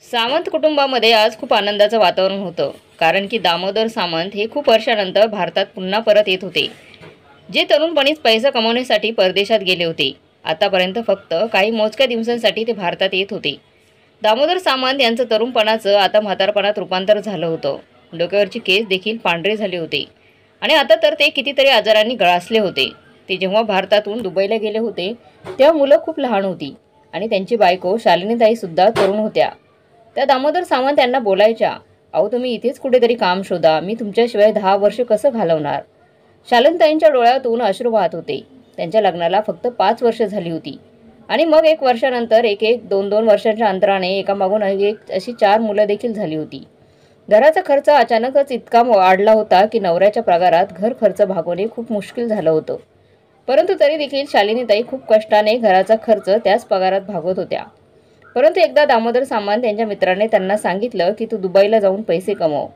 सावंत कुटुंबामध्ये आज खूप आनंदाचं वातावरण होतं, कारण की दामोदर सावंत हे खूप वर्षानंतर भारतात पुन्हा परत येत होते. जे तरुणपणीच पैसा कमवण्यासाठी परदेशात गेले होते, आतापर्यंत फक्त काही मोजक्या दिवसांसाठी ते भारतात येत होते. दामोदर सावंत यांचं तरुणपणाचं आता म्हातारपणात रूपांतर झालं होतं. डोक्यावरची केस देखील पांढरे झाले होते आणि आता तर ते कितीतरी आजारांनी गळासले होते. ते जेव्हा भारतातून दुबईला गेले होते, तेव्हा मुलं खूप लहान होती आणि त्यांची बायको शालिनीताईसुद्धा तरुण होत्या. त्या दामोदर सावंत यांना बोलायच्या, अहो तुम्ही इथेच कुठेतरी काम शोधा, मी तुमच्याशिवाय 10 वर्ष कसं घालवणार. शालिनीताईंच्या डोळ्यातून अश्रू वाहत होते. त्यांच्या लग्नाला फक्त 5 वर्ष झाली होती आणि मग 1 वर्षानंतर एक 2-2 वर्षांच्या अंतराने एकामागून एक अशी 4 मुलं देखील झाली होती. घराचा खर्च अचानकच इतका वाढला होता की नवऱ्याच्या पगारात घर खर्च भागवणे खूप मुश्किल झालं होतं. परंतु तरी देखील शालिनीताई खूप कष्टाने घराचा खर्च त्याच पगारात भागवत होत्या. परंतु एकदा दामोदर सावंत यांच्या मित्राने त्यांना सांगितलं की तू दुबईला जाऊन पैसे कमव.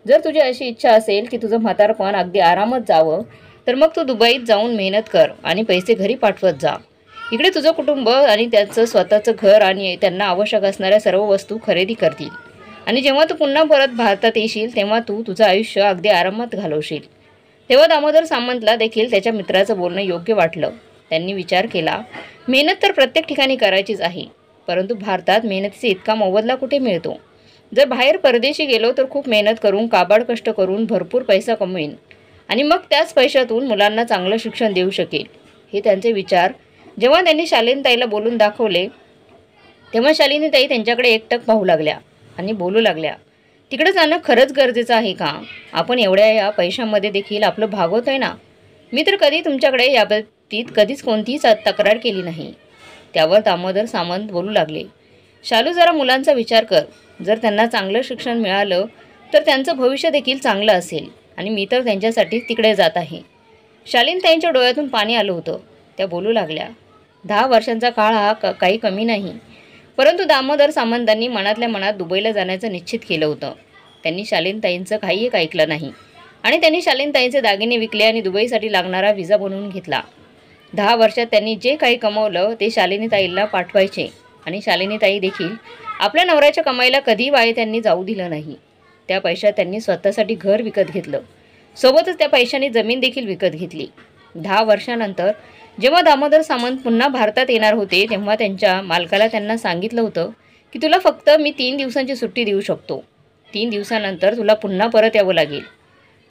जर तुझी अशी इच्छा असेल की तुझं म्हातारपण अगदी आरामात जावं, तर मग तू दुबईत जाऊन मेहनत कर आणि पैसे घरी पाठवत जा. इकडे तुझं कुटुंब आणि त्यांचं स्वतःचं घर आणि त्यांना आवश्यक असणाऱ्या सर्व वस्तू खरेदी करतील आणि जेव्हा तू पुन्हा परत भारतात येशील तेव्हा तू तुझं आयुष्य अगदी आरामात घालवशील. तेव्हा दामोदर सावंतला देखील त्याच्या मित्राचं बोलणं योग्य वाटलं. त्यांनी विचार केला, मेहनत तर प्रत्येक ठिकाणी करायचीच आहे, परंतु भारतात मेहनतीचा इतका मोबदला कुठे मिळतो. जर बाहेर परदेशी गेलो तर खूप मेहनत करून काबाड कष्ट करून भरपूर पैसा कमवीन आणि मग त्याच पैशातून मुलांना चांगलं शिक्षण देऊ शकेल. हे त्यांचे विचार जेव्हा त्यांनी शालिनीताईला बोलून दाखवले, तेव्हा शालिनीताई त्यांच्याकडे एकटक पाहू लागल्या आणि बोलू लागल्या, तिकडे जाणं खरंच गरजेचं आहे का. आपण एवढ्या या पैशामध्ये देखील आपलं भागवत आहे ना. मी तर कधी तुमच्याकडे याबाबतीत कधीच कोणतीच तक्रार केली नाही. त्यावर दामोदर सावंत बोलू लागले, शालू जरा मुलांचा विचार कर. जर त्यांना चांगलं शिक्षण मिळालं तर त्यांचं भविष्य देखील चांगलं असेल आणि मी तर त्यांच्यासाठी तिकडे जात आहे. शालिनीताईंच्या डोळ्यातून पाणी आलं होतं. त्या बोलू लागल्या, 10 वर्षांचा काळ हा काही कमी नाही. परंतु दामोदर सावंतांनी मनातल्या मनात दुबईला जाण्याचं निश्चित केलं होतं. त्यांनी शालिनीताईंचं काही एक ऐकलं नाही आणि त्यांनी शालिनीताईंचे दागिने विकले आणि दुबईसाठी लागणारा व्हिसा बनवून घेतला. 10 वर्षात त्यांनी जे काही कमवलं ते शालिनीताईंना पाठवायचे आणि शालिनीताई देखील आपल्या नवऱ्याच्या कमाईला कधी वाया त्यांनी जाऊ दिलं नाही. त्या पैशात त्यांनी स्वतःसाठी घर विकत घेतलं. सोबतच त्या पैशाने जमीन देखील विकत घेतली. 10 वर्षानंतर जेव्हा दामोदर सावंत पुन्हा भारतात येणार होते, तेव्हा त्यांच्या मालकाला त्यांना सांगितलं होतं की तुला फक्त मी 3 दिवसांची सुट्टी देऊ शकतो. 3 दिवसानंतर तुला पुन्हा परत यावं लागेल.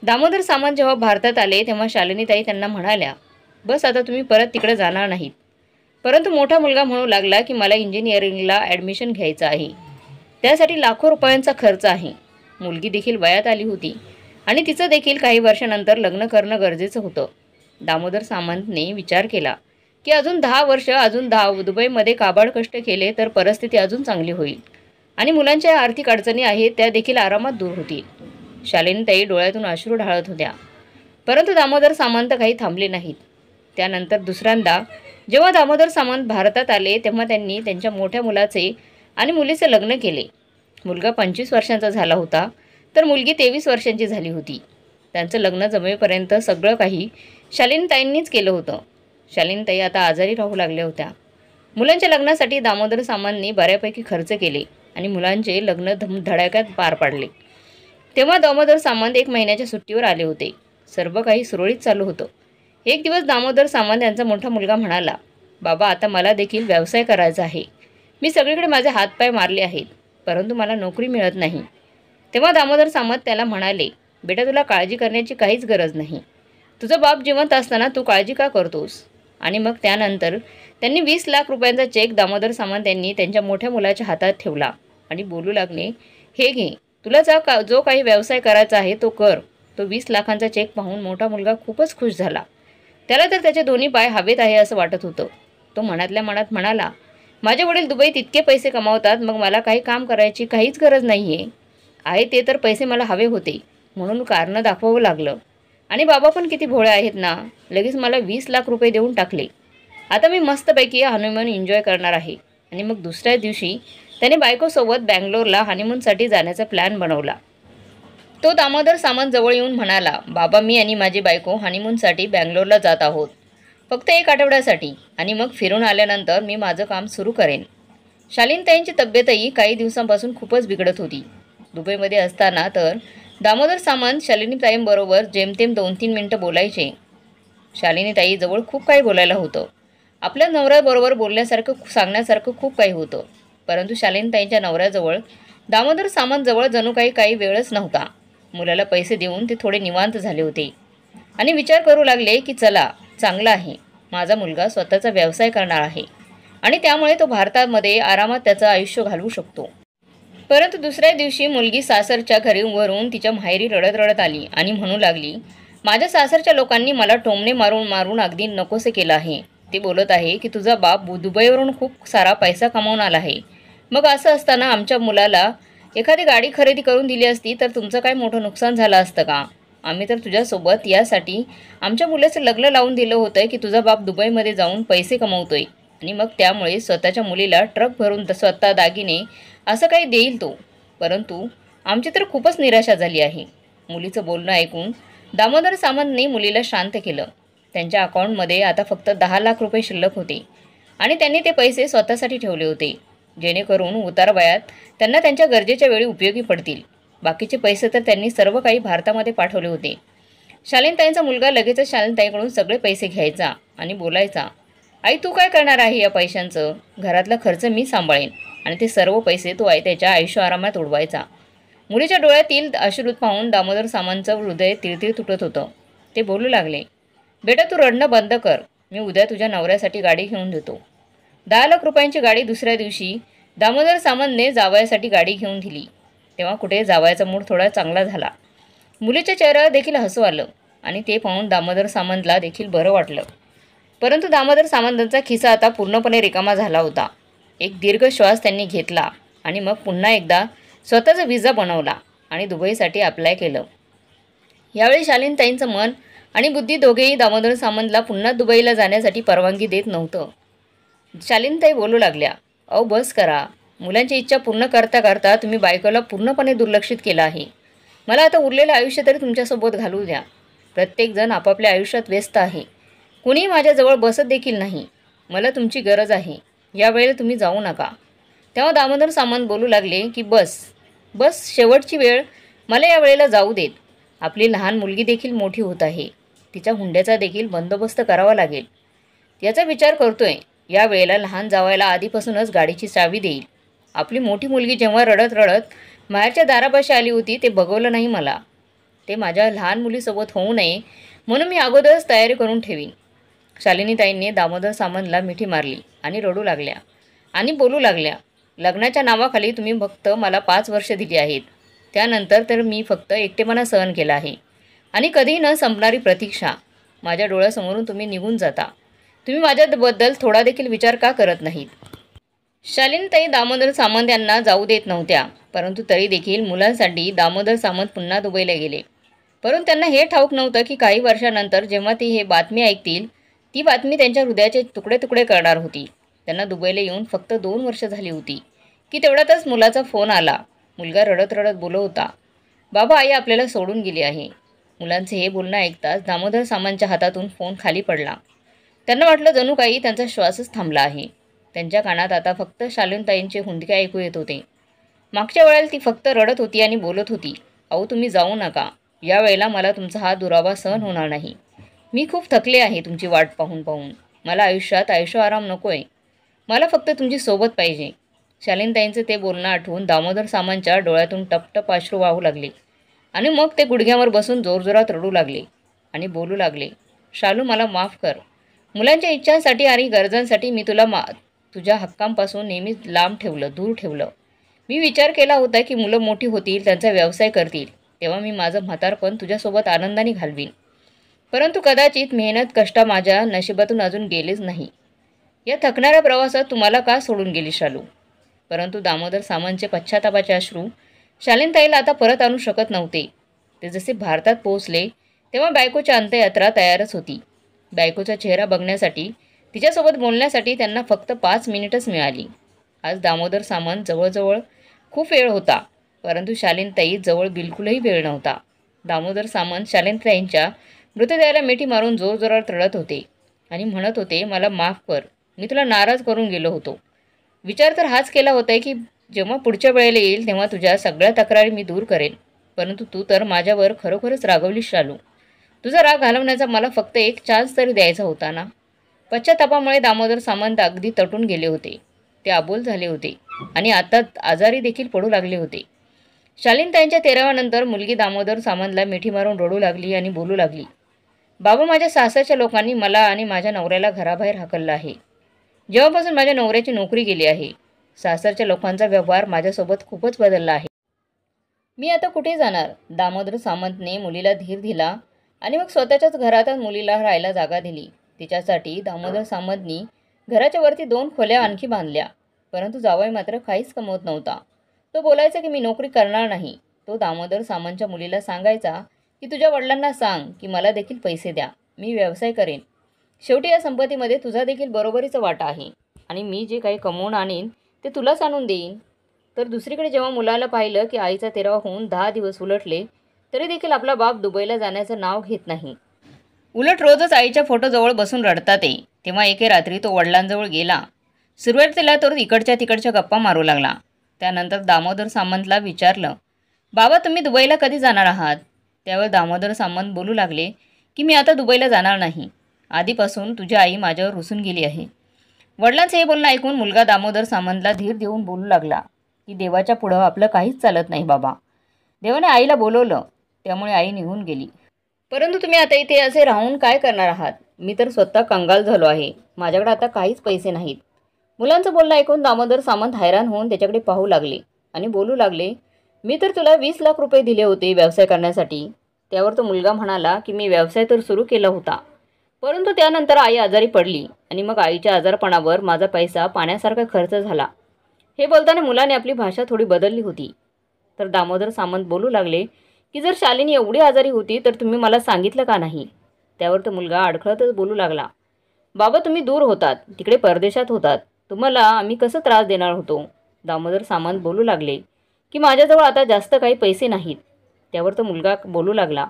दामोदर सावंत जेव्हा भारतात आले तेव्हा शालिनीताई त्यांना म्हणाल्या, बस आता तुम्ही परत तिकडे जाणार नाहीत. परंतु मोठा मुलगा म्हणू लागला की मला इंजिनिअरिंगला ॲडमिशन घ्यायचं आहे. त्यासाठी लाखो रुपयांचा खर्च आहे. मुलगी देखील वयात आली होती आणि तिचं देखील काही वर्षानंतर लग्न करणं गरजेचं होतं. दामोदर सावंतने विचार केला की अजून 10 वर्ष दुबईमध्ये काबाड कष्ट केले तर परिस्थिती अजून चांगली होईल आणि मुलांच्या आर्थिक अडचणी आहेत त्या देखील आरामात दूर होतील. शालिनीताई डोळ्यातून अश्रू ढाळत होत्या. परंतु दामोदर सावंत काही थांबले नाहीत. त्यानंतर दुसऱ्यांदा जेव्हा दामोदर सावंत भारतात आले तेव्हा त्यांनी त्यांच्या मोठ्या मुलाचे आणि मुलीचे लग्न केले. मुलगा 25 वर्षांचा झाला होता तर मुलगी 23 वर्षांची झाली होती. त्यांचं लग्न जमेपर्यंत सगळं काही शालिनीताईंनीच केलं होतं. शालिनीताई आता आजारी राहू लागल्या होत्या. मुलांच्या लग्नासाठी दामोदर सावंतनी बऱ्यापैकी खर्च केले आणि मुलांचे लग्न धडाक्यात पार पाडले. तेव्हा दामोदर सावंत 1 महिन्याच्या सुट्टीवर आले होते. सर्व काही सुरळीत चालू होतं. एक दिवस दामोदर सावंत यांचा मोठा मुलगा म्हणाला, बाबा आता मला देखील व्यवसाय करायचा आहे. मी सगळीकडे माझे हातपाय मारले आहेत, परंतु मला नोकरी मिळत नाही. तेव्हा दामोदर सावंत त्याला म्हणाले, बेटा तुला काळजी करण्याची काहीच गरज नाही. तुझा बाप जिवंत असताना तू काळजी का करतोस. आणि मग त्यानंतर त्यांनी 20 लाख रुपयांचा चेक दामोदर सावंत यांनी त्यांच्या मोठ्या मुलाच्या हातात ठेवला आणि बोलू लागले, हे घे, तुला जो काही व्यवसाय करायचा आहे तो कर. तो 20 लाखांचा चेक पाहून मोठा मुलगा खूपच खुश झाला. त्याला तर त्याचे दोन्ही पाय हवेत आहे असं वाटत होतं. तो मनातल्या मनात म्हणाला, माझे वडील दुबईत इतके पैसे कमावतात, मग मला काही काम करायची काहीच गरज नाही आहे ते तर पैसे मला हवे होते म्हणून कारणं दाखवावं लागलं. आणि बाबा पण किती भोळे आहेत ना, लगेच मला 20 लाख रुपये देऊन टाकले. आता मी मस्तपैकी हनीमून एन्जॉय करणार आहे. आणि मग दुसऱ्या दिवशी त्याने बायकोसोबत बँगलोरला हनीमूनसाठी जाण्याचा प्लॅन बनवला. तो दामोदर सावंत जवळ येऊन म्हणाला, बाबा मी आणि माझी बायको हनीमूनसाठी बँगलोरला जात आहोत. फक्त 1 आठवड्यासाठी आणि मग फिरून आल्यानंतर मी माझं काम सुरू करेन. शालीनताईंची तब्येतही काही दिवसांपासून खूपच बिघडत होती. दुबईमध्ये असताना तर दामोदर सामंत शालिनीताईंबरोबर जेमतेम 2-3 मिनिटं बोलायचे. शालिनीताई जवळ खूप काही बोलायला होतं. आपल्या नवऱ्याबरोबर बोलण्यासारखं सांगण्यासारखं खूप काही होतं. परंतु शालिनीताईंच्या नवऱ्याजवळ दामोदर सामंतजवळ जणू काही काही वेळच नव्हता. मुलाला पैसे देऊन ते थोडे निवांत झाले होते आणि विचार करू लागले की चला चांगलं आहे, माझा मुलगा स्वतःचा व्यवसाय करणार आहे आणि त्यामुळे तो भारतामध्ये आरामात त्याचं आयुष्य घालवू शकतो. परंतु दुसऱ्या दिवशी मुलगी सासरच्या घरीवरून तिच्या माहेरी रडत रडत आली आणि म्हणू लागली, माझ्या सासरच्या लोकांनी मला टोमणे मारून मारून अगदी नकोसे केलं आहे. ते बोलत आहे की तुझा बाप दुबईवरून खूप सारा पैसा कमावून आला आहे. मग असं असताना आमच्या मुलाला एखादी गाडी खरेदी करून दिली असती तर तुमचं काय मोठं नुकसान झालं असतं का? आम्ही तर तुझ्यासोबत यासाठी आमच्या मुलाचं लग्न लावून दिलं होतं की तुझा बाप दुबईमध्ये जाऊन पैसे कमवतोय आणि मग त्यामुळे स्वतःच्या मुलीला ट्रक भरून स्वतः दागिने असं काही देईल तो. परंतु आमची तर खूपच निराशा झाली आहे. मुलीचं बोलणं ऐकून दामोदर सामंतने मुलीला शांत केलं. त्यांच्या अकाउंटमध्ये आता फक्त 10 लाख रुपये शिल्लक होते आणि त्यांनी ते पैसे स्वतःसाठी ठेवले होते, जेणेकरून उतारवयात त्यांना त्यांच्या गरजेच्या वेळी उपयोगी पडतील. बाकीचे पैसे तर त्यांनी सर्व काही भारतामध्ये पाठवले होते. शालिनीताईंचा मुलगा लगेचच शालिनीताईंकडून सगळे पैसे घ्यायचा आणि बोलायचा, आई तू काय करणार आहे या पैशांचं? घरातला खर्च मी सांभाळेन. आणि ते सर्व पैसे तो त्याच्या आयुष्य आरामात उडवायचा. मुलीच्या डोळ्यातील अश्रूत पाहून दामोदर सामंतचं हृदय तिळतिळ तुटत होतं. ते बोलू लागले, बेटा तू रडणं बंद कर, मी उद्या तुझ्या नवऱ्यासाठी गाडी घेऊन देतो. 10 लाख रुपयांची गाडी दुसऱ्या दिवशी दामोदर सामंतने जावयासाठी गाडी घेऊन दिली. तेव्हा कुठे जावयाचा मूड थोडा चांगला झाला. मुलीच्या चेहऱ्यावर देखील हसू आलं आणि ते पाहून दामोदर सामंतला देखील बरं वाटलं. परंतु दामोदर सामंतांचा खिसा आता पूर्णपणे रिकामा झाला होता. एक दीर्घ श्वास त्यांनी घेतला आणि मग पुन्हा एकदा स्वतःचा व्हिसा बनवला आणि दुबईसाठी अप्लाय केलं. यावेळी शालिनीताईंचं मन आणि बुद्धी दोघेही दामोदर सामंतला पुन्हा दुबईला जाण्यासाठी परवानगी देत नव्हतं. शालिनीताई बोलू लागल्या, अहो बस करा, मुलांची इच्छा पूर्ण करता करता तुम्ही बायकोला पूर्णपणे दुर्लक्षित केलं आहे. मला आता उरलेलं आयुष्य तरी तुमच्यासोबत घालवू द्या. प्रत्येकजण आपापल्या आयुष्यात व्यस्त आहे. कुणीही माझ्याजवळ बसत देखील नाही. मला तुमची गरज आहे. यावेळेला तुम्ही जाऊ नका. तेव्हा दामोदर सामंत बोलू लागले की बस शेवटची वेळ, मला या वेळेला जाऊ देत. आपली लहान मुलगी देखील मोठी होत आहे. तिच्या हुंड्याचा देखील बंदोबस्त करावा लागेल. याचा विचार करतोय. या वेळेला लहान जावायला आधीपासूनच गाडीची चावी देईल. आपली मोठी मुलगी जेव्हा रडत रडत माहेरच्या दारापाशी आली होती ते बघवलं नाही मला. ते माझ्या लहान मुलीसोबत होऊ नये म्हणून मी अगोदरच तयारी करून ठेवीन. शालिनीताईंनी दामोदर सामंतला मिठी मारली आणि रडू लागल्या आणि बोलू लागल्या, लग्नाच्या नावाखाली तुम्ही फक्त मला 5 वर्ष दिली आहेत. त्यानंतर तर मी फक्त एकटेपणा सहन केला आहे आणि कधीही न संपणारी प्रतीक्षा. माझ्या डोळ्यासमोरून तुम्ही निघून जाता. तुम्ही माझ्याबद्दल थोडा देखील विचार का करत नाहीत? शालिनीताई दामोदर सामंत यांना जाऊ देत नव्हत्या. परंतु तरी देखील मुलांसाठी दामोदर सामंत पुन्हा दुबईला गेले. परंतु त्यांना हे ठाऊक नव्हतं की काही वर्षानंतर जेव्हा ती हे बातमी ऐकतील, ती बातमी त्यांच्या हृदयाचे तुकडे तुकडे करणार होती. त्यांना दुबईला येऊन फक्त 2 वर्ष झाली होती की तेवढ्यातच मुलाचा फोन आला. मुलगा रडत रडत बोलत होता, बाबा आई आपल्याला सोडून गेली आहे. मुलांचे हे बोलणं ऐकताच दामोदर सामंतच्या हातातून फोन खाली पडला. त्यांना वाटलं जणू काही त्यांचा श्वासच थांबला आहे. त्यांच्या कानात आता फक्त शालिनीताईंचे हुंदके ऐकू येत होते. मागच्या वेळेला ती फक्त रडत होती आणि बोलत होती, अहो तुम्ही जाऊ नका. या वेळेला मला तुमचा हा दुरावा सहन होणार नाही. मी खूप थकले आहे तुमची वाट पाहून पाहून. मला आयुष्यात ऐशो आराम नको आहे. मला फक्त तुमची सोबत पाहिजे. शालिनीताईंचं ते बोलणं आठवून दामोदर सामंतच्या डोळ्यातून टपटप अश्रू वाहू लागले आणि मग ते गुडघ्यावर बसून जोरजोरात रडू लागले आणि बोलू लागले, शालू मला माफ कर. मुलांच्या इच्छांसाठी आणि गरजांसाठी मी तुझ्या हक्कांपासून नेहमीच लांब ठेवलं, दूर ठेवलं. मी विचार केला होता की मुलं मोठी होतील, त्यांचा व्यवसाय करतील, तेव्हा मी माझं म्हातारपण तुझ्यासोबत आनंदाने घालवीन. परंतु कदाचित मेहनत कष्ट माझ्या नशिबातून अजून गेलेच नाही. या थकणाऱ्या प्रवासात तुम्हाला का सोडून गेली शालू? परंतु दामोदर सामंतचे पश्चातापाचे अश्रू शालिनीताईला आता परत आणू शकत नव्हते. ते जसे भारतात पोहोचले तेव्हा बायकोची अंत्ययात्रा तयारच होती. बायकोचा चेहरा बघण्यासाठी, तिच्यासोबत बोलण्यासाठी त्यांना फक्त 5 मिनिटच मिळाली. आज दामोदर सामंत जवळजवळ खूप वेळ होता, परंतु शालिनीताई जवळ बिलकुलही वेळ नव्हता. दामोदर सामंत शालिनीताईंच्या मृतदेहाला मिठी मारून जोरजोरात रडत होते आणि म्हणत होते, मला माफ कर, मी तुला नाराज करून गेलो होतो. विचार तर हाच केला होता की जेव्हा पुढच्या वेळेला येईल तेव्हा तुझ्या सगळ्या तक्रारी मी दूर करेन, परंतु तू तर माझ्यावर खरोखरच रागवलीस शालू. तुझा राग घालवण्याचा मला फक्त एक चान्स तरी द्यायचा होता ना. पश्चातापामुळे दामोदर सामंत अगदी तटून गेले होते. ते अबोल झाले होते आणि आता आजारी देखील पडू लागले होते. शालीनताईंच्या तेराव्यानंतर मुलगी दामोदर सामंतला मिठी मारून रडू लागली आणि बोलू लागली, बाबा, माझ्या सासरच्या लोकांनी मला आणि माझ्या नवऱ्याला घराबाहेर हाकललं आहे. जेव्हापासून माझ्या नवऱ्याची नोकरी गेली आहे, सासरच्या लोकांचा व्यवहार माझ्यासोबत खूपच बदलला आहे. मी आता कुठे जाणार? दामोदर सामंतने मुलीला धीर दिला आणि मग स्वतःच्याच घरातच मुलीला राहायला जागा दिली. तिच्यासाठी दामोदर सामंतनी घराच्या वरती 2 खोल्या आणखी बांधल्या. परंतु जावई मात्र काहीच कमवत नव्हता. तो बोलायचा की मी नोकरी करणार नाही. तो दामोदर सामंतच्या मुलीला सांगायचा की तुझ्या वडिलांना सांग की मला देखील पैसे द्या, मी व्यवसाय करेन. शेवटी या संपत्तीमध्ये तुझा देखील बरोबरीचा वाटा आहे आणि मी जे काही कमवून आणीन ते तुलाच आणून देईन. तर दुसरीकडे जेव्हा मुलाला पाहिलं की आईचा तेरावा होऊन 10 दिवस उलटले तरी देखील आपला बाप दुबईला जाण्याचं नाव घेत नाही. उलट रोजच आईच्या फोटोजवळ बसून रडतात ते. तेव्हा एके रात्री तो वडिलांजवळ गेला. सुरुवातीला तो इकडच्या तिकडच्या गप्पा मारू लागला. त्यानंतर दामोदर सामंतला विचारलं, बाबा, तुम्ही दुबईला कधी जाणार आहात? त्यावर दामोदर सामंत बोलू लागले की मी आता दुबईला जाणार नाही. आधीपासून तुझी आई माझ्यावर रुसून गेली आहे. वडिलांचं हे बोलणं ऐकून मुलगा दामोदर सामंतला धीर देऊन बोलू लागला की देवाच्या पुढं आपलं काहीच चालत नाही बाबा. देवाने आईला बोलवलं त्यामुळे आई निघून गेली. परंतु तुम्ही आता इथे असे राहून काय करणार आहात? मी तर स्वतः कंगाल झालो आहे. माझ्याकडे आता काहीच पैसे नाहीत. मुलांचं बोलणं ऐकून दामोदर सामंत हैराण होऊन त्याच्याकडे पाहू लागले आणि बोलू लागले, मी तर तुला 20 लाख रुपये दिले होते व्यवसाय करण्यासाठी. त्यावर तो मुलगा म्हणाला की मी व्यवसाय तर सुरू केला होता, परंतु त्यानंतर आई आजारी पडली आणि मग आईच्या आजारपणावर माझा पैसा पाण्यासारखा खर्च झाला. हे बोलताना मुलाने आपली भाषा थोडी बदलली होती. तर दामोदर सामंत बोलू लागले की जर शालिनी एवढी आजारी होती तर तुम्ही मला सांगितलं का नाही? त्यावर तो मुलगा अडखळतच बोलू लागला, बाबा, तुम्ही दूर होतात, तिकडे परदेशात होतात, तुम्हाला आम्ही कसं त्रास देणार होतो? दामोदर सामंत बोलू लागले की माझ्याजवळ आता जास्त काही पैसे नाहीत. त्यावर तो मुलगा बोलू लागला,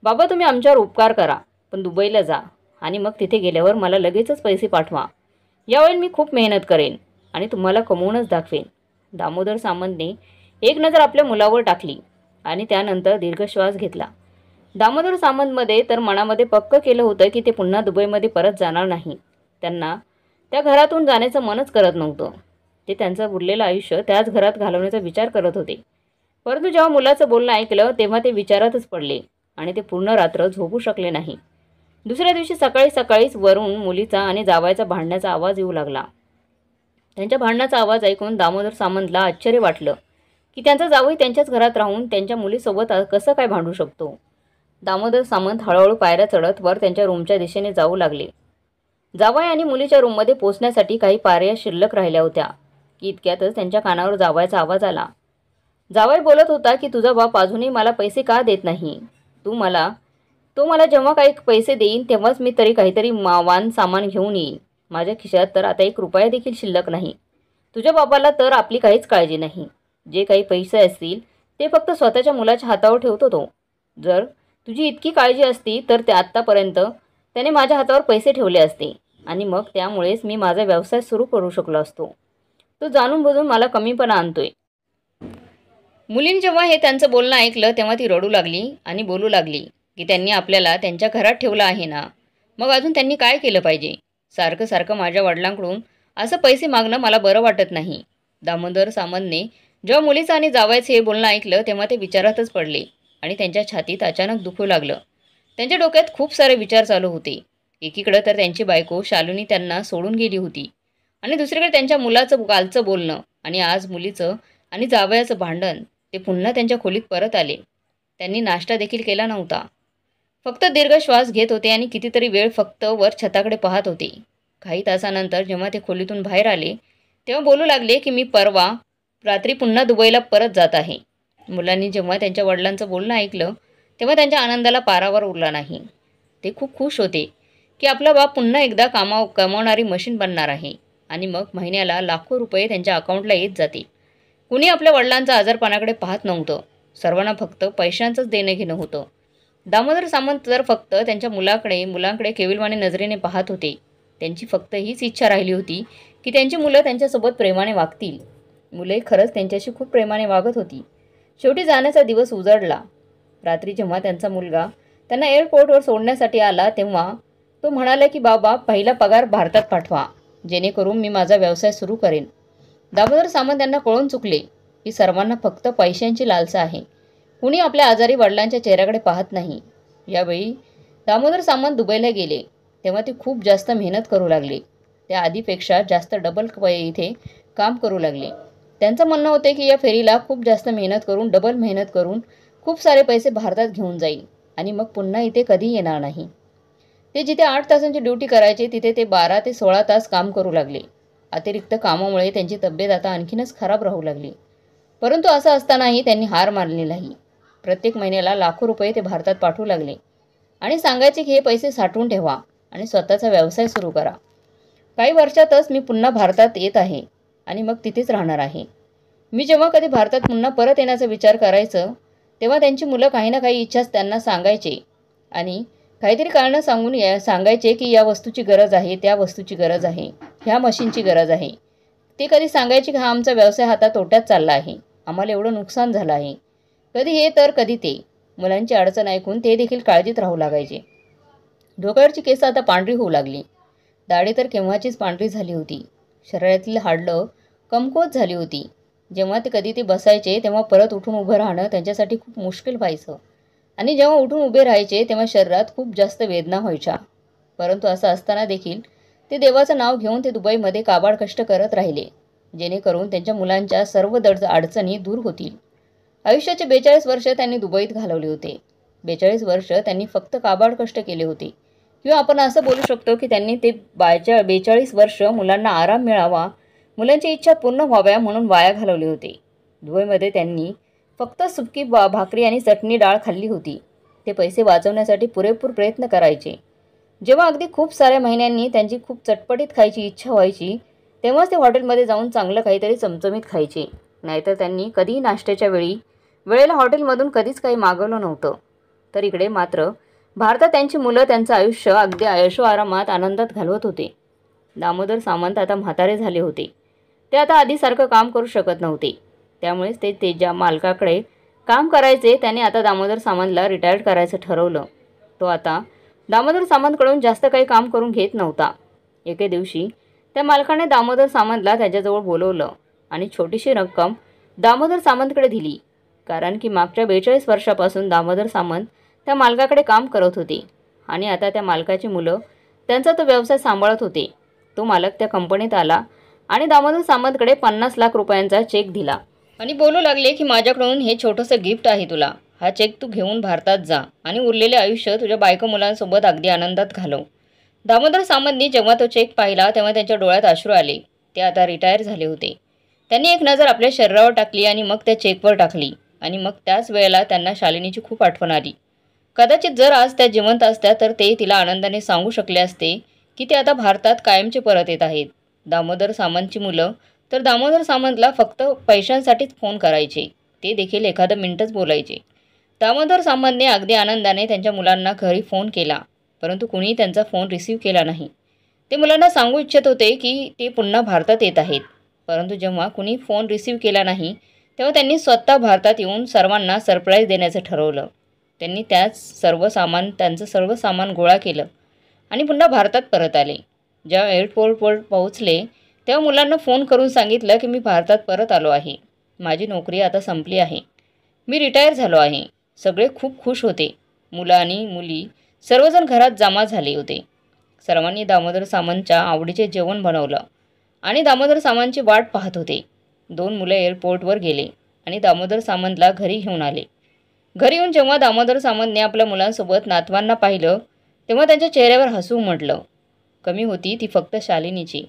बाबा, तुम्ही आमच्यावर उपकार करा, पण दुबईला जा आणि मग तिथे गेल्यावर मला लगेचच पैसे पाठवा. यावेळी मी खूप मेहनत करेन आणि तुम्हाला कमवूनच दाखवेन. दामोदर सामंतने एक नजर आपल्या मुलावर टाकली आणि त्यानंतर दीर्घ श्वास घेतला. दामोदर सामंतमध्ये तर मनामध्ये पक्क केलं होतं की ते पुन्हा दुबईमध्ये परत जाणार नाही. त्यांना त्या घरातून जाण्याचं मनच करत नव्हतं. ते त्यांचं उरलेलं आयुष्य त्याच घरात घालवण्याचा विचार करत होते. परंतु जेव्हा मुलाचं बोलणं ऐकलं तेव्हा ते विचारातच पडले आणि ते पूर्ण रात्र झोपू शकले नाही. दुसऱ्या दिवशी सकाळीच वरून मुलीचा आणि जावयाचा भांडण्याचा आवाज येऊ लागला. त्यांच्या भांडणाचा आवाज ऐकून दामोदर सामंतला आश्चर्य वाटलं की त्यांचा जावई त्यांच्याच घरात राहून त्यांच्या मुलीसोबत कसं काय भांडू शकतो. दामोदर सामंत हळूहळू पायऱ्या चढत वर त्यांच्या रूमच्या दिशेने जाऊ लागले. जावई आणि मुलीच्या रूममध्ये पोचण्यासाठी काही पायऱ्या शिल्लक राहिल्या होत्या की इतक्यातच त्यांच्या कानावर जावयाचा आवाज आला. जावई बोलत होता की तुझा बाप अजूनही मला पैसे का देत नाही? तो मला जेव्हा काही पैसे देईन तेव्हाच मी तरी काहीतरी वान सामान घेऊन येईन. माझ्या खिशात तर आता 1 रुपया देखील शिल्लक नाही. तुझ्या बाबाला तर आपली काहीच काळजी नाही. जे काही पैसे असतील ते फक्त स्वतःच्या मुलाच्या हातावर ठेवतो तो. जर तुझी इतकी काळजी असती तर ते आत्तापर्यंत त्याने माझ्या हातावर पैसे ठेवले असते आणि मग त्यामुळेच मी माझा व्यवसाय सुरू करू शकलो असतो. तो जाणून बुजून मला कमीपणा आणतोय. मुलीने जेव्हा हे त्यांचं बोलणं ऐकलं तेव्हा ती रडू लागली आणि बोलू लागली की त्यांनी आपल्याला त्यांच्या घरात ठेवलं आहे ना, मग अजून त्यांनी काय केलं पाहिजे? सारखं सारखं माझ्या वडिलांकडून असं पैसे मागणं मला बरं वाटत नाही. दामोदर सामंतने जेव्हा मुलीचं आणि जावयाचं हे बोलणं ऐकलं तेव्हा ते विचारातच पडले आणि त्यांच्या छातीत अचानक दुखू लागलं. त्यांच्या डोक्यात खूप सारे विचार चालू होते. एकीकडे तर त्यांची बायको शालिनी त्यांना सोडून गेली होती आणि दुसरीकडे त्यांच्या मुलाचं कालचं बोलणं आणि आज मुलीचं आणि जावयाचं भांडण. ते पुन्हा त्यांच्या खोलीत परत आले. त्यांनी नाश्ता देखील केला नव्हता. फक्त दीर्घ श्वास घेत होते आणि कितीतरी वेळ फक्त वर छताकडे पाहत होते. काही तासानंतर जेव्हा ते खोलीतून बाहेर आले तेव्हा बोलू लागले की मी परवा रात्री पुन्हा दुबईला परत जात आहे. मुलांनी जेव्हा त्यांच्या वडिलांचं बोलणं ऐकलं तेव्हा त्यांच्या आनंदाला पारावर उरला नाही. ते खूप खुश होते की आपला बाप पुन्हा एकदा कमावणारी मशीन बनणार आहे आणि मग महिन्याला लाखो रुपये त्यांच्या अकाउंटला येत जातील. कुणी आपल्या वडिलांचा आजारपणाकडे पाहत नव्हतं. सर्वांना फक्त पैशांचंच देणं घेणं होतं. दामोदर सामंत तर फक्त त्यांच्या मुलांकडे केविलवाणी नजरेने पाहत होते. त्यांची फक्त हीच इच्छा राहिली होती की त्यांची मुलं त्यांच्यासोबत प्रेमाने वागतील. मुलंही खरंच त्यांच्याशी खूप प्रेमाने वागत होती. शेवटी जाण्याचा दिवस उजाडला. रात्री जेव्हा त्यांचा मुलगा त्यांना एअरपोर्टवर सोडण्यासाठी आला तेव्हा तो म्हणाला की बाबा, पहिला पगार भारतात पाठवा, जेणेकरून मी माझा व्यवसाय सुरू करेन. दामोदर सामंत यांना कळून चुकले की सर्वांना फक्त पैशांची लालसा आहे. कुणी आपल्या आजारी वडिलांच्या चेहऱ्याकडे पाहत नाही. यावेळी दामोदर सामंत दुबईला गेले तेव्हा ते खूप जास्त मेहनत करू लागले. त्या आधीपेक्षा जास्त डबल इथे काम करू लागले. त्यांचं म्हणणं होते की या फेरीला खूप जास्त मेहनत करून, डबल मेहनत करून खूप सारे पैसे भारतात घेऊन जाईल आणि मग पुन्हा इथे कधी येणार नाही. ते जिथे 8 तासांची ड्युटी करायचे तिथे ते 12 ते 16 तास काम करू लागले. अतिरिक्त कामामुळे त्यांची तब्येत आता आणखीनच खराब राहू लागली. परंतु असं असतानाही त्यांनी हार मानली नाही. प्रत्येक महिन्याला लाखो रुपये ते भारतात पाठवू लागले आणि सांगायचे की हे पैसे साठवून ठेवा आणि स्वतःचा व्यवसाय सुरू करा. काही वर्षातच मी पुन्हा भारतात येत आहे आणि मग तिथेच राहणार आहे. मी जेव्हा कधी भारतात पुन्हा परत येण्याचा विचार करायचं तेव्हा त्यांची मुलं काही ना काही इच्छाच त्यांना सांगायचे आणि काहीतरी कारणं सांगायचे की या वस्तूची गरज आहे, त्या वस्तूची गरज आहे, ह्या मशीनची गरज आहे. ते कधी सांगायचे की हा आमचा व्यवसाय हातात तोट्यात चालला आहे, आम्हाला एवढं नुकसान झालं आहे. कधी हे तर कधी ते. मुलांची अडचण ऐकून ते देखील काळजीत राहू लागायचे. डोक्यावरची केस आता पांढरी होऊ लागली. दाढी तर केव्हाचीच पांढरी झाली होती. शरीरातील हाडं कमकुवत झाली होती. जेव्हा ते कधी ते बसायचे तेव्हा परत उठून उभं राहणं त्यांच्यासाठी खूप मुश्किल व्हायचं आणि जेव्हा उठून उभे राहायचे तेव्हा शरीरात खूप जास्त वेदना व्हायच्या. परंतु असं असताना देखील ते देवाचं नाव घेऊन ते दुबईमध्ये काबाड कष्ट करत राहिले, जेणेकरून त्यांच्या मुलांच्या सर्व अडचणी दूर होतील. आयुष्याचे 42 वर्ष त्यांनी दुबईत घालवले होते. 42 वर्ष त्यांनी फक्त काबाड कष्ट केले होते, किंवा आपण असं बोलू शकतो की त्यांनी ते 42 वर्ष मुलांना आराम मिळावा, मुलांची इच्छा पूर्ण व्हाव्या म्हणून वाया घालवले होते. दुबईमध्ये त्यांनी फक्त सुकी भाकरी आणि चटणी डाळ खाल्ली होती. ते पैसे वाचवण्यासाठी पुरेपूर प्रयत्न करायचे. जेव्हा अगदी खूप साऱ्या महिन्यांनी त्यांची खूप चटपटीत खायची इच्छा व्हायची तेव्हाच ते हॉटेलमध्ये जाऊन चांगलं काहीतरी चमचमीत खायचे. नाहीतर त्यांनी कधीही नाश्त्याच्या वेळेला हॉटेलमधून कधीच काही मागवलं नव्हतं. तर इकडे मात्र भारतात त्यांची मुलं त्यांचं आयुष्य अगदी ऐशोआरामात आनंदात घालवत होते. दामोदर सामंत आता म्हातारे झाले होते. ते आता आधीसारखं काम करू शकत नव्हते. त्यामुळेच ते ज्या मालकाकडे काम करायचे त्याने आता दामोदर सामंतला रिटायर्ड करायचं ठरवलं. तो आता दामोदर सामंतकडून जास्त काही काम करून घेत नव्हता. एके दिवशी त्या मालकाने दामोदर सामंतला त्याच्याजवळ बोलवलं आणि छोटीशी रक्कम दामोदर सामंतकडे दिली. कारण की मागच्या 42 वर्षापासून दामोदर सामंत त्या मालकाकडे काम करत होते आणि आता त्या मालकाची मुलं त्यांचा तो व्यवसाय सांभाळत होते. तो मालक त्या कंपनीत आला आणि दामोदर सामंतकडे 50 लाख रुपयांचा चेक दिला आणि बोलू लागले की माझ्याकडून हे छोटंसं गिफ्ट आहे तुला. हा चेक तू घेऊन भारतात जा आणि उरलेले आयुष्य तुझ्या बायको मुलांसोबत अगदी आनंदात घालव. दामोदर सामंतनी जेव्हा तो चेक पाहिला तेव्हा त्यांच्या डोळ्यात अश्रू आले. ते आता रिटायर झाले होते. त्यांनी एक नजर आपल्या शरीरावर टाकली आणि मग त्या चेकवर टाकली आणि मग त्याच वेळेला त्यांना शालिनीची खूप आठवण आली. कदाचित जर आज त्या जिवंत असत्या तर ते तिला आनंदाने सांगू शकले असते की ते आता भारतात कायमचे परत येत आहेत. दामोदर सामंतची मुलं तर दामोदर सामंतला फक्त पैशांसाठीच फोन करायचे. ते देखील एखादं मिनिटच बोलायचे. दामोदर सामंतने अगदी आनंदाने त्यांच्या मुलांना घरी फोन केला, परंतु कुणीही त्यांचा फोन रिसीव्ह केला नाही. ते मुलांना सांगू इच्छित होते की ते पुन्हा भारतात येत आहेत, परंतु जेव्हा कुणी फोन रिसीव्ह केला नाही तेव्हा त्यांनी स्वतः भारतात येऊन सर्वांना सरप्राईज देण्याचं ठरवलं. त्यांनी त्यांचं सर्व सामान गोळा केलं आणि पुन्हा भारतात परत आले. जेव्हा एअरपोर्टवर पोहोचले तेव्हा मुलांना फोन करून सांगितलं की मी भारतात परत आलो आहे. माझी नोकरी आता संपली आहे. मी रिटायर झालो आहे. सगळे खूप खुश होते. मुलं आणि मुली सर्वजण घरात जमा झाले होते. सर्वांनी दामोदर सामंतच्या आवडीचे जेवण बनवलं आणि दामोदर सामंतची वाट पाहत होते. 2 मुलं एअरपोर्टवर गेले आणि दामोदर सामंतला घरी घेऊन आले. घरी येऊन जेव्हा दामोदर सामंतने आपल्या मुलांसोबत नातवांना पाहिलं तेव्हा त्यांच्या चेहऱ्यावर हसू उमटलं. कमी होती ती फक्त शालिनीची.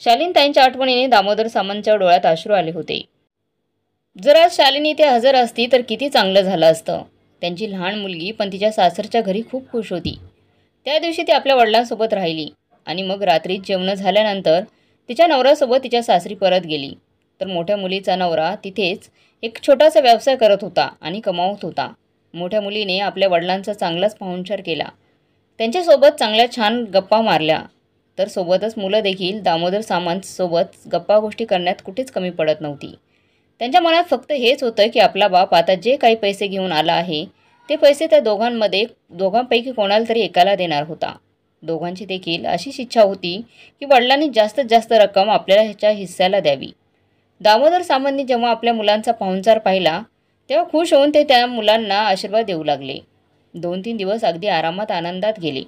शालिनीताईंच्या आठवणीने दामोदर सामंतच्या डोळ्यात अश्रू आले होते. जर आज शालिनी इथे हजर असती तर किती चांगलं झालं असतं. त्यांची लहान मुलगी पण तिच्या सासरच्या घरी खूप खुश होती. त्या दिवशी ती आपल्या वडिलांसोबत राहिली आणि मग रात्री जेवण झाल्यानंतर तिच्या नवऱ्यासोबत तिच्या सासरी परत गेली. तर मोठ्या मुलीचा नवरा तिथेच एक छोटासा व्यवसाय करत होता आणि कमावत होता. मोठ्या मुलीने आपल्या वडिलांचा चांगलाच पाहुणचार केला. त्यांच्यासोबत चांगल्या छान गप्पा मारल्या. तर सोबतच मुलं देखील दामोदर सामंतसोबत गप्पा गोष्टी करण्यात कुठेच कमी पडत नव्हती. त्यांच्या मनात फक्त हेच होतं की आपला बाप आता जे काही पैसे घेऊन आला आहे ते पैसे त्या दोघांपैकी कोणाला तरी एकाला देणार होता. दोघांची देखील अशीच इच्छा होती की वडिलांनी जास्तीत जास्त रक्कम आपल्याला ह्याच्या हिस्स्याला द्यावी. दामोदर सामंतनी जेव्हा आपल्या मुलांचा पाहुणचार पाहिला तेव्हा खुश होऊन ते त्या मुलांना आशीर्वाद देऊ लागले. 2-3 दिवस अगदी आरामात आनंदात गेले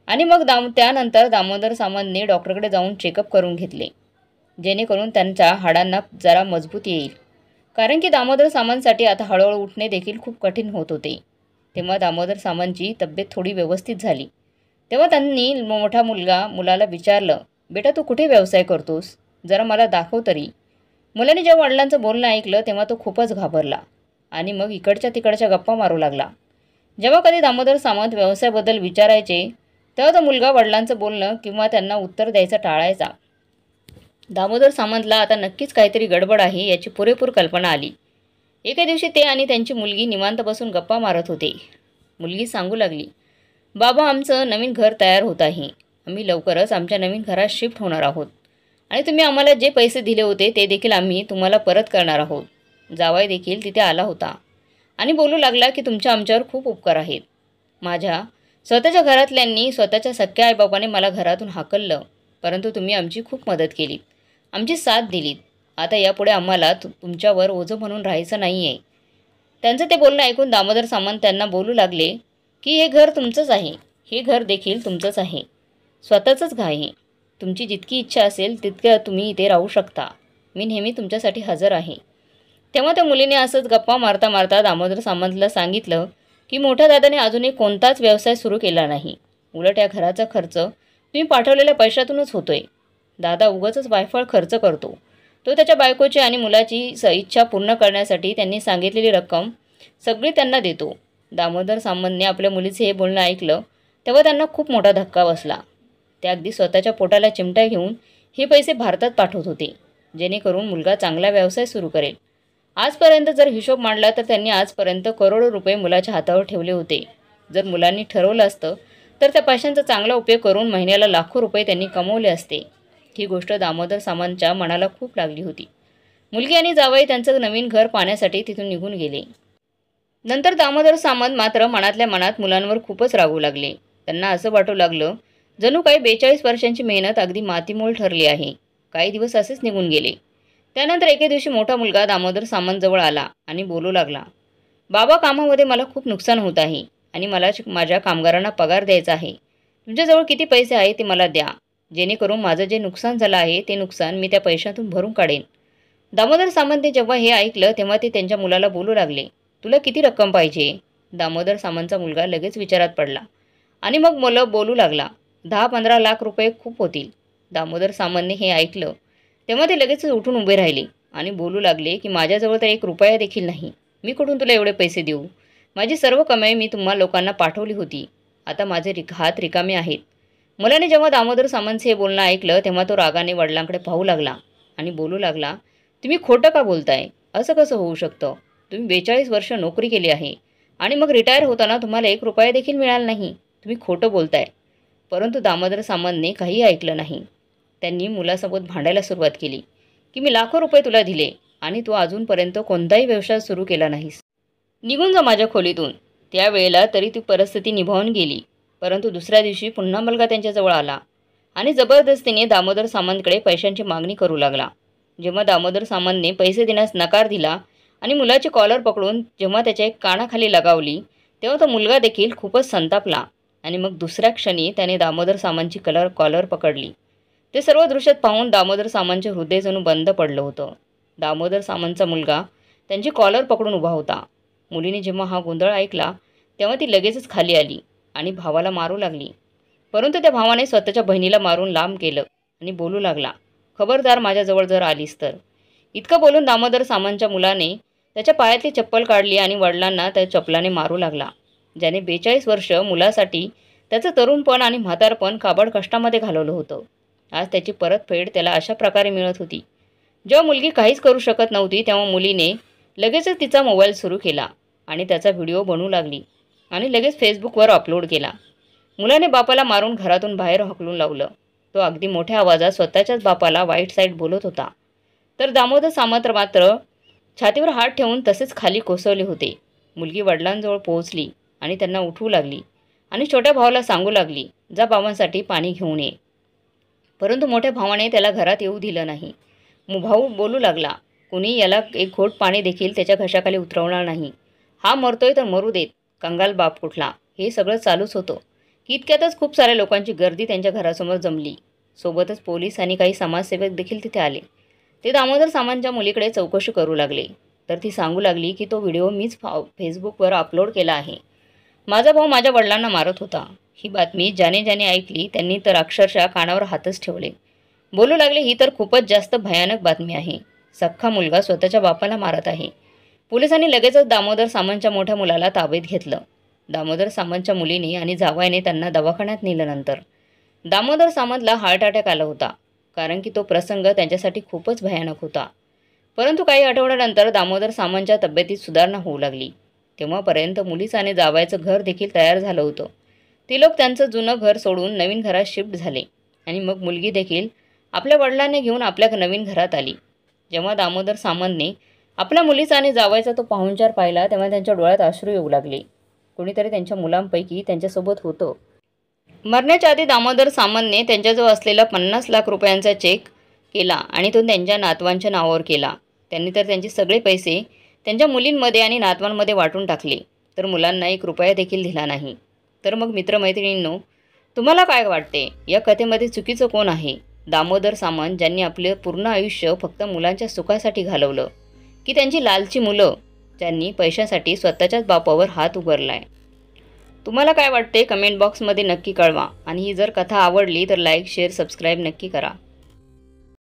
आणि मग त्यानंतर दामोदर सामंतने डॉक्टरकडे जाऊन चेकअप करून घेतले, जेणेकरून त्यांच्या हाडांना जरा मजबूत येईल. कारण की दामोदर सामंतसाठी आता हळूहळू उठणे देखील खूप कठीण होत होते. तेव्हा दामोदर सामंतची तब्येत थोडी व्यवस्थित झाली. तेव्हा त्यांनी मोठा मुलाला विचारलं, बेटा तू कुठे व्यवसाय करतोस, जरा मला दाखव तरी. मुलाने जेव्हा वडिलांचं बोलणं ऐकलं तेव्हा तो खूपच घाबरला आणि मग इकडच्या तिकडच्या गप्पा मारू लागला. जेव्हा कधी दामोदर सामंत व्यवसायाबद्दल विचारायचे तेव्हा तो मुलगा वडिलांचं बोलणं किंवा त्यांना उत्तर द्यायचं टाळायचा. दामोदर सामंतला आता नक्कीच काहीतरी गडबड आहे याची पुरेपूर कल्पना आली. एके दिवशी ते आणि त्यांची मुलगी निवांत बसून गप्पा मारत होते. मुलगी सांगू लागली, बाबा आमचं नवीन घर तयार होत आहे. आम्ही लवकरच आमच्या नवीन घरात शिफ्ट होणार आहोत आणि तुम्ही आम्हाला जे पैसे दिले होते ते देखील आम्ही तुम्हाला परत करणार आहोत. जावई देखील तिथे आला होता आणि बोलू लागला की तुमच्या आमच्यावर खूप उपकार आहेत. माझ्या स्वतःच्या घरातल्यांनी स्वतःच्या सख्या आईबापाने मला घरातून हाकललं, परंतु तुम्ही आमची खूप मदत केलीत, आमची साथ दिलीत. आता यापुढे आम्हाला तुमच्यावर ओझं म्हणून राहायचं नाही आहे. त्यांचं ते बोलणं ऐकून दामोदर सामंत त्यांना बोलू लागले की हे घर तुमचंच आहे, हे घर देखील तुमचंच आहे, स्वतःचंच घर आहे. तुमची जितकी इच्छा असेल तितक्या तुम्ही इथे राहू शकता. मी नेहमी तुमच्यासाठी हजर आहे. तेव्हा त्या मुलीने असंच गप्पा मारता मारता दामोदर सामंतला सांगितलं की मोठ्या दादाने अजूनही कोणताच व्यवसाय सुरू केला नाही. उलट या घराचा खर्च तुम्ही पाठवलेल्या पैशातूनच होतोय. दादा उगाचच वायफळ खर्च करतो. तो त्याच्या बायकोची आणि मुलाची इच्छा पूर्ण करण्यासाठी त्यांनी सांगितलेली रक्कम सगळी त्यांना देतो. दामोदर सामंतने आपल्या मुलीचे हे बोलणं ऐकलं तेव्हा त्यांना खूप मोठा धक्का बसला. ते अगदी स्वतःच्या पोटाला चिमटा घेऊन हे पैसे भारतात पाठवत होते, जेणेकरून मुलगा चांगला व्यवसाय सुरू करेल. आजपर्यंत जर हिशोब मांडला तर त्यांनी आजपर्यंत करोडो रुपये मुलाच्या हातावर ठेवले होते. जर मुलांनी ठरवलं असतं तर त्या पैशांचा चांगला उपयोग करून महिन्याला लाखो रुपये त्यांनी कमवले असते. ही गोष्ट दामोदर सामंतच्या मनाला खूप लागली होती. मुलगी आणि जावई त्यांचं नवीन घर पाहण्यासाठी तिथून निघून गेले. नंतर दामोदर सामंत मात्र मनातल्या मनात मुलांवर खूपच रागू लागले. त्यांना असं वाटू लागलं जणू काही 42 वर्षांची मेहनत अगदी मातीमोल ठरली आहे. काही दिवस असेच निघून गेले. त्यानंतर एके दिवशी मोठा मुलगा दामोदर सामंतजवळ आला आणि बोलू लागला, बाबा कामामध्ये मला खूप नुकसान होत आहे आणि मला माझ्या कामगारांना पगार द्यायचा आहे. तुमच्याजवळ किती पैसे आहे ते मला द्या, जेणेकरून माझं जे नुकसान झालं आहे ते नुकसान मी त्या पैशातून भरून काढेन. दामोदर सामंतने जेव्हा हे ऐकलं तेव्हा ते त्यांच्या मुलाला बोलू लागले, तुला किती रक्कम पाहिजे. दामोदर सामंतचा मुलगा लगेच विचारात पडला आणि मग मुलं बोलू लागला, 10-15 लाख रुपये खूप होतील. दामोदर सामंतने हे ऐकलं तेव्हा ते लगेच उठून उभे राहिले आणि बोलू लागले की माझ्याजवळ तर 1 रुपया देखील नाही. मी कुठून तुला एवढे पैसे देऊ. माझी सर्व कमाई मी तुम्हा लोकांना पाठवली होती. आता माझे हात रिकामे आहेत. मुलाने जेव्हा दामोदर सामंतचे हे बोलणं ऐकलं तेव्हा तो रागाने वडिलांकडे पाहू लागला आणि बोलू लागला, तुम्ही खोटं का बोलताय. असं कसं होऊ शकतं. तुम्ही 42 वर्ष नोकरी केली आहे आणि मग रिटायर होताना तुम्हाला 1 रुपया देखील मिळाला नाही. तुम्ही खोटं बोलताय. परंतु दामोदर सामंतने काहीही ऐकलं नाही. त्यांनी मुलासोबत भांडायला सुरुवात केली की मी लाखो रुपये तुला दिले आणि तू अजूनपर्यंत कोणताही व्यवसाय सुरू केला नाहीस. निघून जा माझ्या खोलीतून. त्यावेळेला तरी ती परिस्थिती निभावून गेली. परंतु दुसऱ्या दिवशी पुन्हा मुलगा त्यांच्याजवळ आला आणि जबरदस्तीने दामोदर सामंतकडे पैशांची मागणी करू लागला. जेव्हा दामोदर सामंतने पैसे देण्यास नकार दिला आणि मुलाची कॉलर पकडून जेव्हा त्याच्या कानाखाली लगावली तेव्हा तो मुलगा देखील खूपच संतापला आणि मग दुसऱ्या क्षणी त्याने दामोदर सामंतची कॉलर पकडली. ते सर्व दृश्यात पाहून दामोदर सामंतचे हृदय जणू बंद पडलं होतं. दामोदर सामंतचा मुलगा त्यांची कॉलर पकडून उभा होता. मुलीने जेव्हा हा गोंधळ ऐकला तेव्हा ती लगेचच खाली आली आणि भावाला मारू लागली. परंतु त्या भावाने स्वतःच्या बहिणीला मारून लांब केलं आणि बोलू लागला, खबरदार माझ्याजवळ जर आलीस तर. इतकं बोलून दामोदर सामंतच्या मुलाने त्याच्या पायातली चप्पल काढली आणि वडिलांना त्या चपलाने मारू लागला. ज्याने 42 वर्ष मुलासाठी त्याचं तरुणपण आणि म्हातारपण काबड कष्टामध्ये घालवलं होतं. आज त्याची परतफेड त्याला अशा प्रकारे मिळत होती. जेव्हा मुलगी काहीच करू शकत नव्हती तेव्हा मुलीने लगेचच तिचा मोबाईल सुरू केला आणि त्याचा व्हिडिओ बनवू लागली आणि लगेच फेसबुकवर अपलोड केला. मुलाने बापाला मारून घरातून बाहेर हकलून लावलं. तो अगदी मोठ्या आवाजात स्वतःच्याच बापाला वाईट साईड बोलत होता. तर दामोदर सामंत मात्र छातीवर हात ठेवून तसेच खाली कोसळले होते. मुलगी वडिलांजवळ पोहोचली आणि त्यांना उठवू लागली आणि छोट्या भावाला सांगू लागली, जा बाबांसाठी पाणी घेऊन ये. परंतु मोठ्या भावाने त्याला घरात येऊ दिलं नाही. भाऊ बोलू लागला, कुणी याला एक घोट पाणी देखील त्याच्या घशाखाली उतरवणार नाही. हा मरतोय तर मरू देत, कंगाल बाप कुठला. हे सगळं चालूच होतं की इतक्यातच खूप साऱ्या लोकांची गर्दी त्यांच्या घरासमोर जमली. सोबतच पोलीस आणि काही समाजसेवक देखील तिथे आले. ते दामोदर सामंतच्या मुलीकडे चौकशी करू लागले. तर ती सांगू लागली की तो व्हिडिओ मीच फेसबुकवर अपलोड केला आहे. माझा भाऊ माझ्या वडिलांना मारत होता. ही बातमी ज्याने ज्याने ऐकली त्यांनी तर अक्षरशः कानावर हातच ठेवले. बोलू लागले, ही तर खूपच जास्त भयानक बातमी आहे. सख्खा मुलगा स्वतःच्या बापाला मारत आहे. पोलिसांनी लगेचच दामोदर सामंतच्या मोठ्या मुलाला ताब्यात घेतलं. दामोदर सामंतच्या मुलीने आणि जावयाने त्यांना दवाखान्यात नेल्यानंतर दामोदर सामंतला हार्ट अटॅक आला होता. कारण की तो प्रसंग त्यांच्यासाठी खूपच भयानक होता. परंतु काही आठवड्यानंतर दामोदर सामंतच्या तब्येतीत सुधारणा होऊ लागली. तेव्हापर्यंत मुलीचं आणि जावयाचं घर देखील तयार झालं होतं. ते लोक त्यांचं जुनं घर सोडून नवीन घरात शिफ्ट झाले आणि मग मुलगी देखील आपल्या वडिलांना घेऊन आपल्या नवीन घरात आली. जेव्हा दामोदर सामंतने आपल्या मुलीचा आणि जावयाचा तो पाहुणचार पाहिला तेव्हा त्यांच्या डोळ्यात अश्रू येऊ लागले. कोणीतरी त्यांच्या मुलांपैकी त्यांच्यासोबत होतं. मरण्याच्या आधी दामोदर सामंतने त्यांच्याजवळ असलेला 50 लाख रुपयांचा चेक केला आणि तो त्यांच्या नातवांच्या नावावर केला. त्यांनी तर त्यांचे सगळे पैसे त्यांच्या मुलींमध्ये आणि नातवांमध्ये वाटून टाकले. तर मुलांना 1 रुपया देखील दिला नाही. तर मग मित्रमैत्रिणींनो, तुम्हाला काय वाटते, या कथेमध्ये चुकीचं कोण आहे? दामोदर सामंत ज्यांनी आपले पूर्ण आयुष्य फक्त मुलांच्या सुखासाठी घालवलं, की त्यांची लालची मुलं ज्यांनी पैशासाठी स्वतःच्याच बापावर हात उगारलाय? तुम्हाला काय वाटते कमेंट बॉक्समध्ये नक्की कळवा. आणि ही जर कथा आवडली तर लाईक, शेअर, सबस्क्राईब नक्की करा.